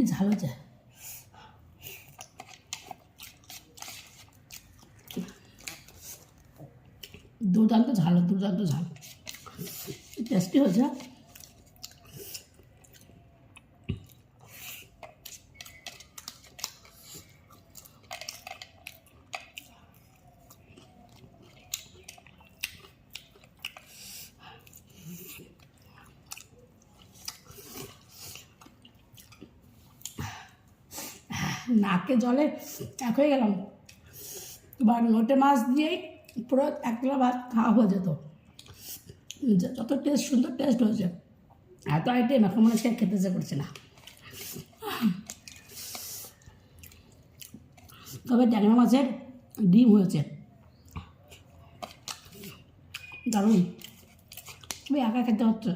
Heavy ঝাল হয়েছে। দুর্দান্ত ঝাল, দুর্দান্ত ঝাল, টেস্টি হয়েছে। নাকে জলে এক হয়ে গেলাম। এবার লোটে মাছ দিয়েই পুরো এক কিলো ভাত খাওয়া হয়ে যেত। যত টেস্ট, সুন্দর টেস্ট হয়েছে। এত আইটেম এখন মনে হচ্ছে খেতে ইচ্ছে করছে না। তবে ট্যাংরা মাছের ডিম হয়েছে দারুণ। একা খেতে হচ্ছে।